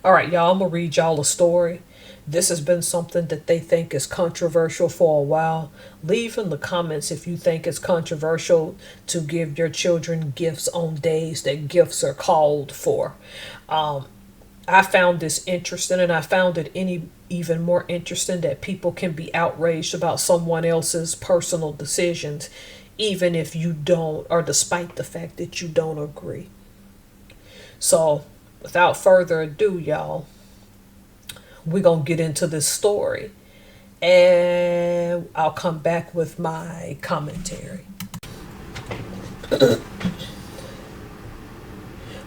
All right, y'all, I'm going to read y'all a story. This has been something that they think is controversial for a while. Leave in the comments if you think it's controversial to give your children gifts on days that gifts are called for. I found this interesting, and I found it even more interesting that people can be outraged about someone else's personal decisions, even if you don't, or despite the fact that you don't agree. So, without further ado, y'all, we're going to get into this story, and I'll come back with my commentary.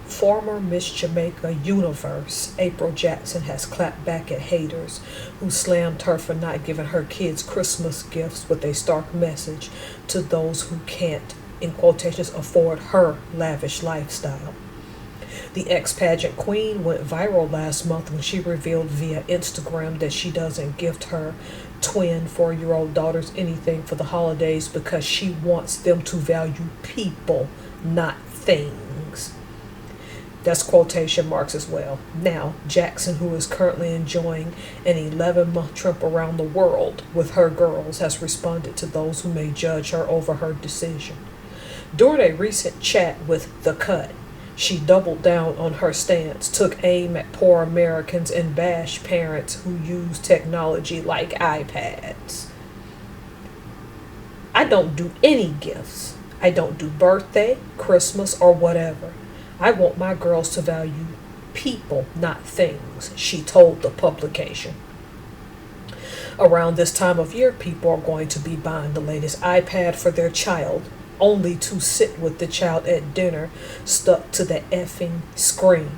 Former Miss Jamaica Universe, April Jackson, has clapped back at haters who slammed her for not giving her kids Christmas gifts with a stark message to those who can't, in quotations, afford her lavish lifestyle. The ex-pageant queen went viral last month when she revealed via Instagram that she doesn't gift her twin 4-year-old daughters anything for the holidays because she wants them to value people, not things. That's quotation marks as well. Now, Jackson, who is currently enjoying an 11-month trip around the world with her girls, has responded to those who may judge her over her decision. During a recent chat with The Cut, she doubled down on her stance, took aim at poor Americans, and bashed parents who use technology like iPads. I don't do any gifts. I don't do birthday, Christmas, or whatever. I want my girls to value people, not things, she told the publication. Around this time of year, people are going to be buying the latest iPad for their child, only to sit with the child at dinner stuck to the effing screen.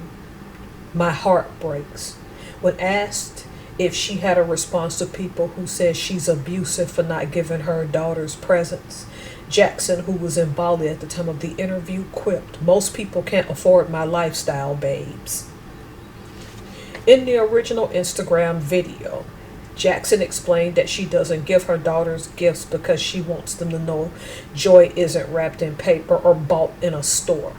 My heart breaks. When asked if she had a response to people who said she's abusive for not giving her daughters presents, Jackson, who was in Bali at the time of the interview, quipped, "Most people can't afford my lifestyle, babes." In the original Instagram video, Jackson explained that she doesn't give her daughters gifts because she wants them to know joy isn't wrapped in paper or bought in a store.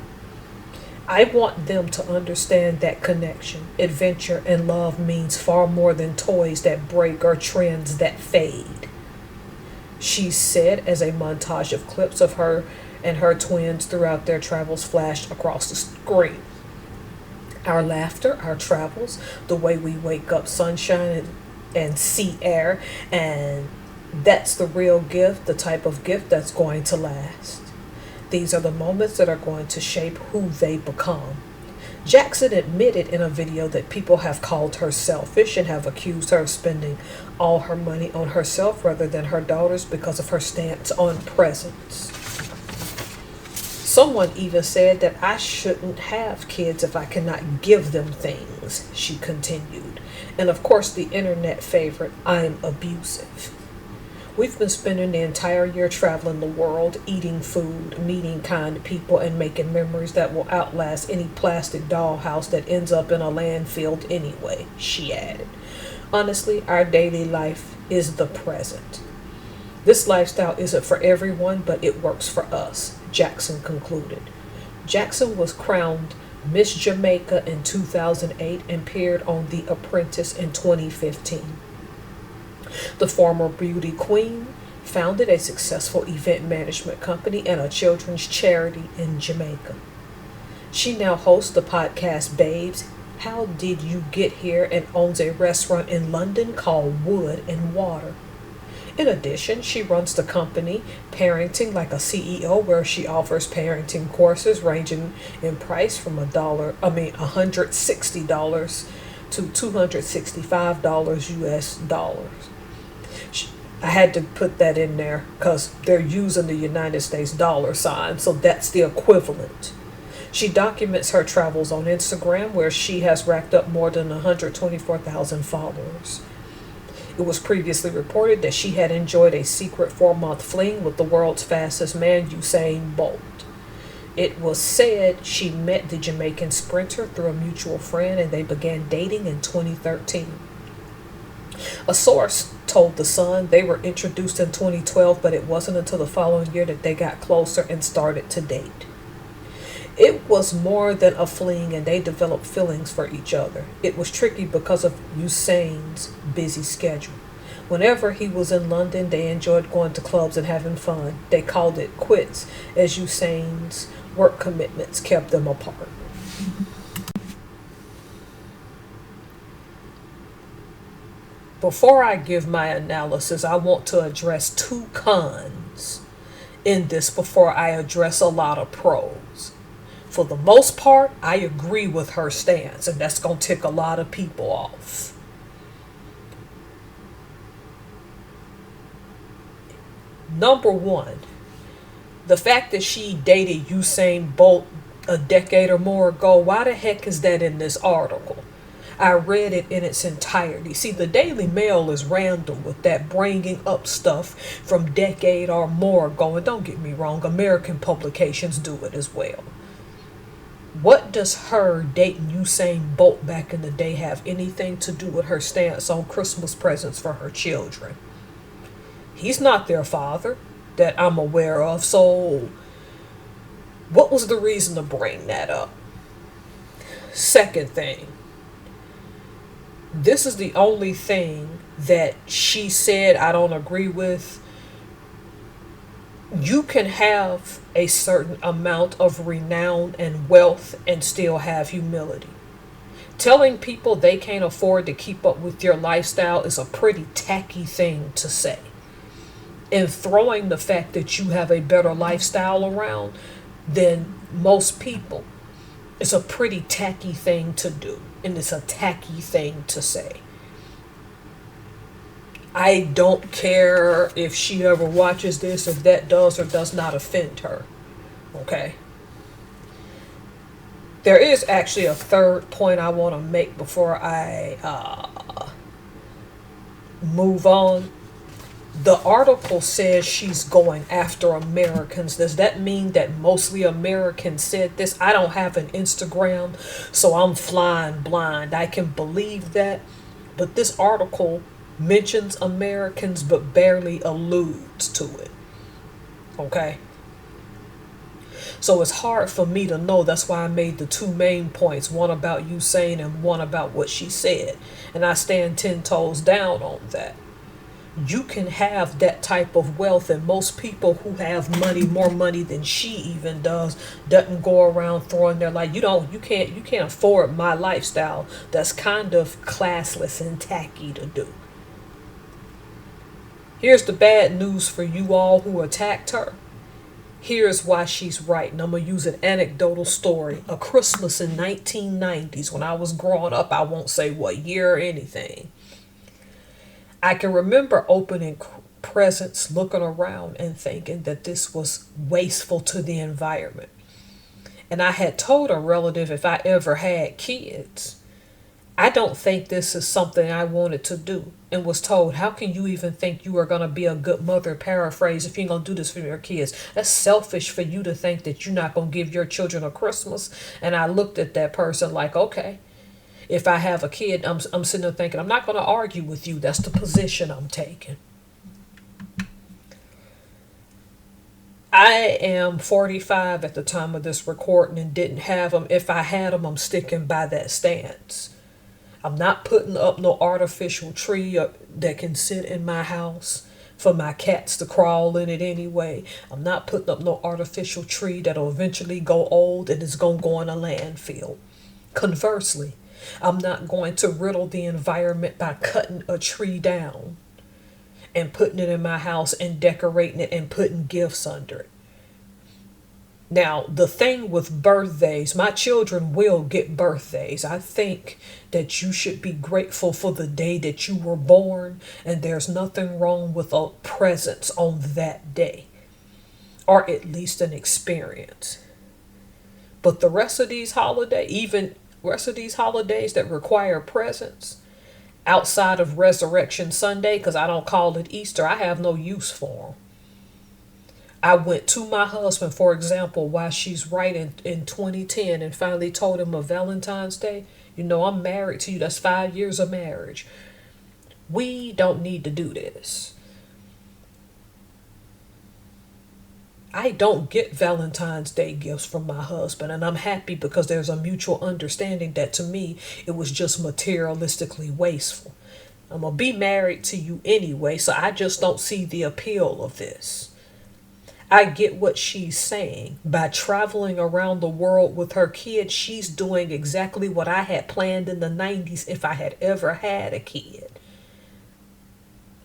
I want them to understand that connection, adventure, and love means far more than toys that break or trends that fade, she said as a montage of clips of her and her twins throughout their travels flashed across the screen. Our laughter, our travels, the way we wake up, sunshine and sea air, and that's the real gift, the type of gift that's going to last. These are the moments that are going to shape who they become. Jackson admitted in a video that people have called her selfish and have accused her of spending all her money on herself rather than her daughters because of her stance on presents. Someone even said that I shouldn't have kids if I cannot give them things, she continued. And of course, the internet favorite, I'm abusive. We've been spending the entire year traveling the world, eating food, meeting kind people, and making memories that will outlast any plastic dollhouse that ends up in a landfill anyway, she added. Honestly, our daily life is the present. This lifestyle isn't for everyone, but it works for us, Jackson concluded. Jackson was crowned Miss Jamaica in 2008 and appeared on The Apprentice in 2015. The former beauty queen founded a successful event management company and a children's charity in Jamaica. She now hosts the podcast Babes, How Did You Get Here, and owns a restaurant in London called Wood and Water. In addition, she runs the company Parenting Like a CEO, where she offers parenting courses ranging in price from $160 to $265 US dollars. I had to put that in there because they're using the United States dollar sign, so that's the equivalent. She documents her travels on Instagram, where she has racked up more than 124,000 followers. It was previously reported that she had enjoyed a secret 4-month fling with the world's fastest man, Usain Bolt. It was said she met the Jamaican sprinter through a mutual friend and they began dating in 2013. A source told The Sun they were introduced in 2012, but it wasn't until the following year that they got closer and started to date. It was more than a fling, and they developed feelings for each other. It was tricky because of Usain's busy schedule. Whenever he was in London, they enjoyed going to clubs and having fun. They called it quits, as Usain's work commitments kept them apart. Before I give my analysis, I want to address two cons in this before I address a lot of pros. For the most part, I agree with her stance, and that's going to tick a lot of people off. Number one, the fact that she dated Usain Bolt a decade or more ago, why the heck is that in this article? I read it in its entirety. See, the Daily Mail is random with that, bringing up stuff from decade or more ago. And don't get me wrong, American publications do it as well. What does her dating Usain Bolt back in the day have anything to do with her stance on Christmas presents for her children? He's not their father that I'm aware of. So what was the reason to bring that up? Second thing, this is the only thing that she said I don't agree with. You can have a certain amount of renown and wealth and still have humility. Telling people they can't afford to keep up with your lifestyle is a pretty tacky thing to say. And throwing the fact that you have a better lifestyle around than most people is a pretty tacky thing to do. And it's a tacky thing to say. I don't care if she ever watches this, if that does or does not offend her. Okay? There is actually a third point I want to make before I move on. The article says she's going after Americans. Does that mean that mostly Americans said this? I don't have an Instagram, so I'm flying blind. I can believe that. But this article mentions Americans but barely alludes to it. Okay? So it's hard for me to know. That's why I made the two main points. One about Usain and one about what she said. And I stand 10 toes down on that. You can have that type of wealth, and most people who have money, more money than she even doesn't go around throwing their life. You can't afford my lifestyle. That's kind of classless and tacky to do. Here's the bad news for you all who attacked her. Here's why she's right. And I'm going to use an anecdotal story. A Christmas in 1990s when I was growing up. I won't say what year or anything. I can remember opening presents, looking around and thinking that this was wasteful to the environment. And I had told a relative if I ever had kids, I don't think this is something I wanted to do. And was told, how can you even think you are going to be a good mother, paraphrase, if you're going to do this for your kids? That's selfish for you to think that you're not going to give your children a Christmas. And I looked at that person like, okay. If I have a kid, I'm sitting there thinking, I'm not going to argue with you. That's the position I'm taking. I am 45 at the time of this recording and didn't have them. If I had them, I'm sticking by that stance. I'm not putting up no artificial tree that can sit in my house for my cats to crawl in it anyway. I'm not putting up no artificial tree that'll eventually go old and is going to go in a landfill. Conversely, I'm not going to riddle the environment by cutting a tree down and putting it in my house and decorating it and putting gifts under it. Now, the thing with birthdays, my children will get birthdays. I think that you should be grateful for the day that you were born, and there's nothing wrong with a presence on that day, or at least an experience. But the rest of these holidays that require presents outside of Resurrection Sunday, because I don't call it Easter, I have no use for them. I went to my husband, for example, while she's right in 2010 and finally told him of Valentine's Day. You know, I'm married to you. That's 5 years of marriage. We don't need to do this. I don't get Valentine's Day gifts from my husband, and I'm happy because there's a mutual understanding that to me it was just materialistically wasteful. I'm gonna be married to you anyway, so I just don't see the appeal of this. I get what she's saying. By traveling around the world with her kids, she's doing exactly what I had planned in the 90s if I had ever had a kid.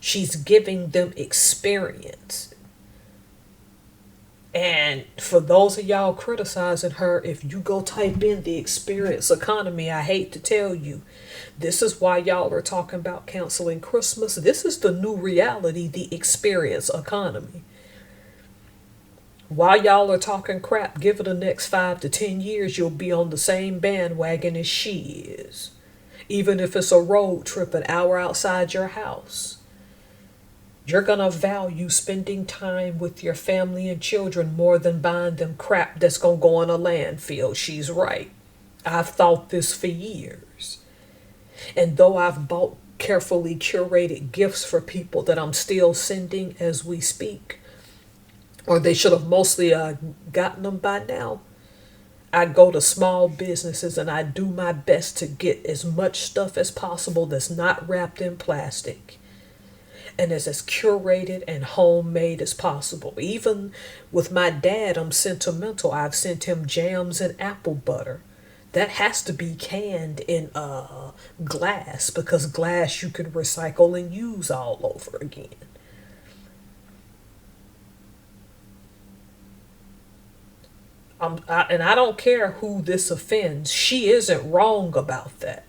She's giving them experience. And for those of y'all criticizing her, if you go type in the experience economy, I hate to tell you, this is why y'all are talking about canceling Christmas. This is the new reality, the experience economy. While y'all are talking crap, give it the next 5 to 10 years, you'll be on the same bandwagon as she is. Even if it's a road trip an hour outside your house. You're going to value spending time with your family and children more than buying them crap that's going to go in a landfill. She's right. I've thought this for years. And though I've bought carefully curated gifts for people that I'm still sending as we speak, or they should have mostly gotten them by now, I go to small businesses and I do my best to get as much stuff as possible that's not wrapped in plastic and is as curated and homemade as possible. Even with my dad, I'm sentimental. I've sent him jams and apple butter. That has to be canned in glass, because glass you can recycle and use all over again. And I don't care who this offends. She isn't wrong about that.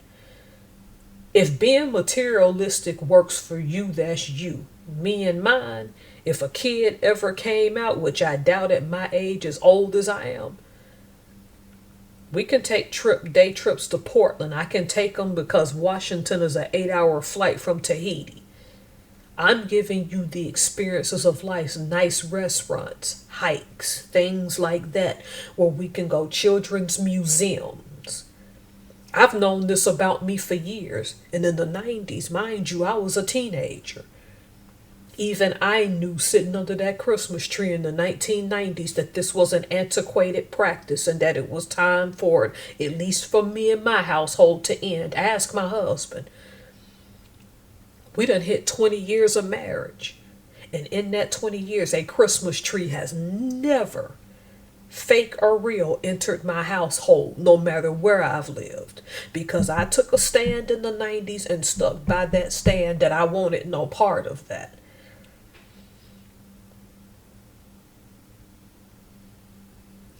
If being materialistic works for you, that's you. Me and mine, if a kid ever came out, which I doubt at my age, as old as I am, we can take day trips to Portland. I can take them because Washington is an 8-hour flight from Tahiti. I'm giving you the experiences of life, nice restaurants, hikes, things like that, where we can go, children's museums. I've known this about me for years, and in the 90s, mind you, I was a teenager. Even I knew sitting under that Christmas tree in the 1990s that this was an antiquated practice and that it was time for it, at least for me and my household, to end. Ask my husband. We done hit 20 years of marriage. And in that 20 years, a Christmas tree has never, fake or real, entered my household, no matter where I've lived. Because I took a stand in the 90s and stuck by that stand that I wanted no part of that.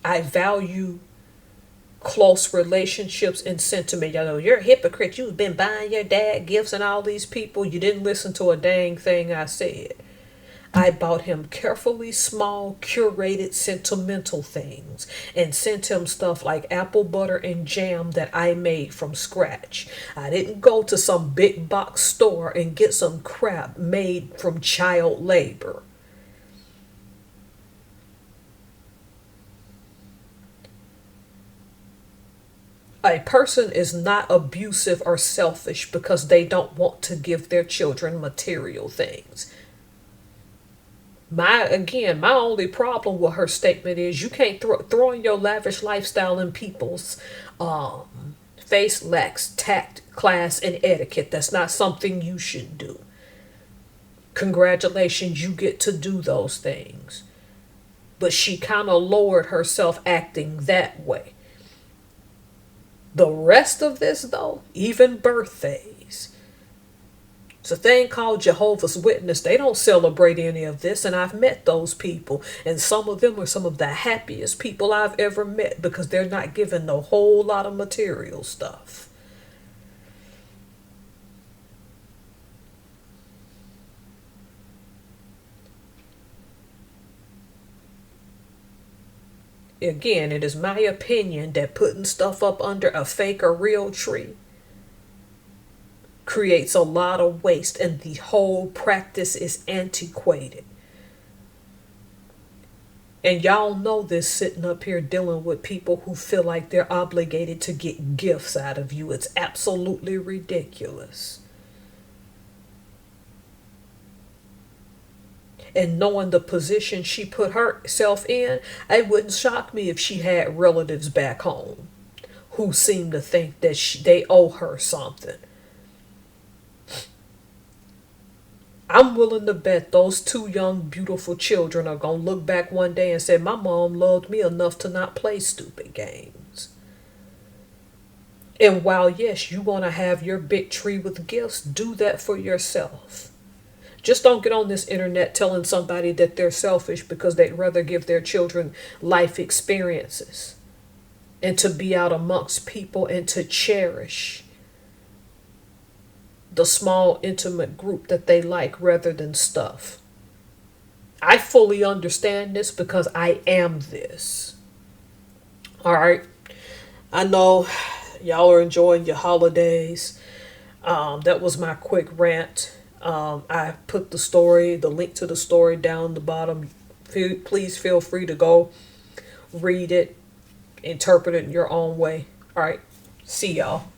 I value close relationships and sentiment. You know, you're a hypocrite. You've been buying your dad gifts and all these people. You didn't listen to a dang thing I said. I bought him carefully small, curated, sentimental things and sent him stuff like apple butter and jam that I made from scratch. I didn't go to some big box store and get some crap made from child labor. A person is not abusive or selfish because they don't want to give their children material things. My only problem with her statement is you can't throwing your lavish lifestyle in people's face lacks tact, class, and etiquette. That's not something you should do. Congratulations, you get to do those things. But she kind of lowered herself acting that way. The rest of this, though, even birthdays, it's a thing called Jehovah's Witness. They don't celebrate any of this, and I've met those people, and some of them are some of the happiest people I've ever met because they're not given a whole lot of material stuff. Again, it is my opinion that putting stuff up under a fake or real tree creates a lot of waste, and the whole practice is antiquated. And y'all know this sitting up here dealing with people who feel like they're obligated to get gifts out of you. It's absolutely ridiculous. And knowing the position she put herself in, it wouldn't shock me if she had relatives back home who seem to think that they owe her something. I'm willing to bet those two young, beautiful children are going to look back one day and say, my mom loved me enough to not play stupid games. And while, yes, you want to have your big tree with gifts, do that for yourself. Just don't get on this internet telling somebody that they're selfish because they'd rather give their children life experiences and to be out amongst people and to cherish the small, intimate group that they like rather than stuff. I fully understand this because I am this. All right. I know y'all are enjoying your holidays. That was my quick rant. I put the link to the story down the bottom. Please feel free to go read it, interpret it in your own way. All right. See y'all.